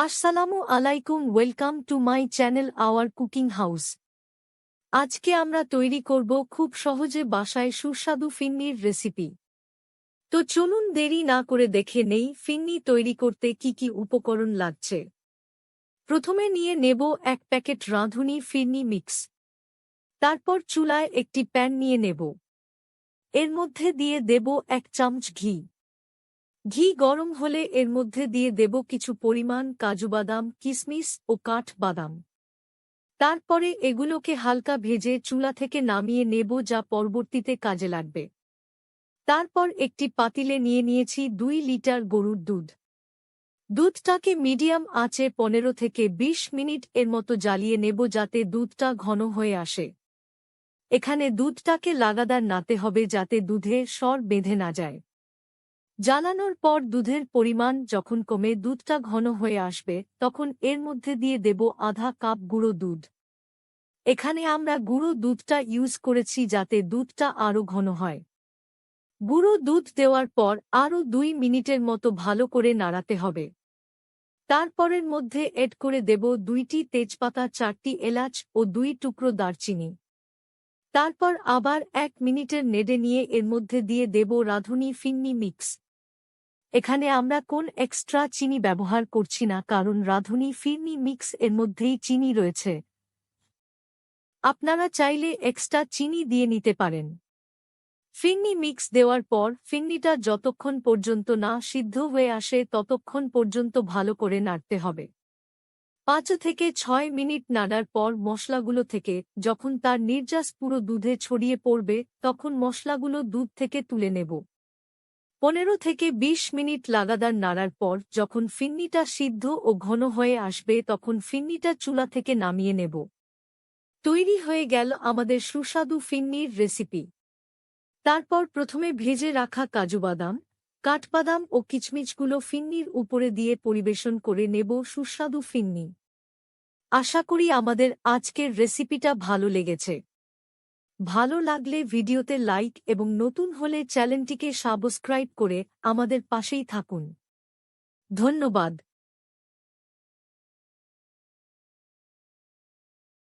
আসসালামু আলাইকুম, welcome to my channel hour cooking house. আজকে আমরা তৈরি করব খুব সহজে বাসায় সুস্বাদু ফিন্নির রেসিপি। তো চলুন দেরি না করে দেখে নেই ফিন্নি তৈরি করতে কি কি উপকরণ লাগছে। প্রথমে নিয়ে নেব 1 প্যাকেট রাঁধুনি ফিরনি মিক্স। তারপর চুলায় একটি প্যান নিয়ে নেব। এর মধ্যে দিয়ে দেব 1 চামচ ঘি। ঘি গরম হলে এর মধ্যে দিয়ে দেব কিছু পরিমাণ কাজু বাদাম, কিশমিশ ও কাঠ বাদাম। তারপরে এগুলোকে হালকা ভেজে চুলা থেকে নামিয়ে নেব, যা পরবর্তীতে কাজে লাগবে। তারপর একটি পাতিলে নিয়ে নিয়েছি 2 লিটার গরুর দুধ। দুধটাকে মিডিয়াম আঁচে 15 থেকে 20 মিনিট এর মতো জ্বালিয়ে নেব, যাতে দুধটা ঘন হয়ে আসে। এখানে দুধটাকে লাগাতার নাড়তে হবে যাতে দুধে সর বেঁধে না যায়। জ্বালানোর পর দুধের পরিমাণ যখন কমে দুধটা ঘন হয়ে আসবে, তখন এর মধ্যে দিয়ে দেব আধা কাপ গুঁড়ো দুধ। এখানে আমরা গুঁড়ো দুধটা ইউজ করেছি যাতে দুধটা আরও ঘন হয়। গুঁড়ো দুধ দেওয়ার পর আরও 2 মিনিটের মতো ভালো করে নাড়াতে হবে। তারপরের মধ্যে এড করে দেব 2টি তেজপাতা, 4টি এলাচ ও 2 টুকরো দারচিনি। তারপর আবার 1 মিনিটের নেড়ে নিয়ে এর মধ্যে দিয়ে দেব রাঁধুনি ফিন্নি মিক্স। এখানে আমরা কোন এক্সট্রা চিনি ব্যবহার করছি না, কারণ রাঁধুনি ফিরনি মিক্স এর মধ্যেই চিনি রয়েছে। আপনারা চাইলে এক্সট্রা চিনি দিয়ে নিতে পারেন। ফিরনি মিক্স দেওয়ার পর ফিরনিটা যতক্ষণ পর্যন্ত না সিদ্ধ হয়ে আসে ততক্ষণ পর্যন্ত ভালো করে নাড়তে হবে। 5 থেকে 6 মিনিট নাড়ার পর মশলাগুলো থেকে যখন তার নির্যাস পুরো দুধে ছড়িয়ে পড়বে, তখন মশলাগুলো দুধ থেকে তুলে নেব। 15 থেকে 20 মিনিট লাগাতার নাড়ার পর যখন ফিন্নিটা সিদ্ধ ও ঘন হয়ে আসবে, তখন ফিন্নিটা চুলা থেকে নামিয়ে নেব। তৈরি হয়ে গেল আমাদের সুস্বাদু ফিন্নির রেসিপি। তারপর প্রথমে ভেজে রাখা কাজু বাদাম, কাঠবাদাম ও কিচমিচগুলো ফিন্নির উপরে দিয়ে পরিবেশন করে নেব সুস্বাদু ফিন্নি। আশা করি আমাদের আজকের রেসিপিটা ভালো লেগেছে। ভালো লাগলে ভিডিওতে লাইক এবং নতুন হলে চ্যানেলটিকে সাবস্ক্রাইব করে আমাদের পাশেই থাকুন। ধন্যবাদ।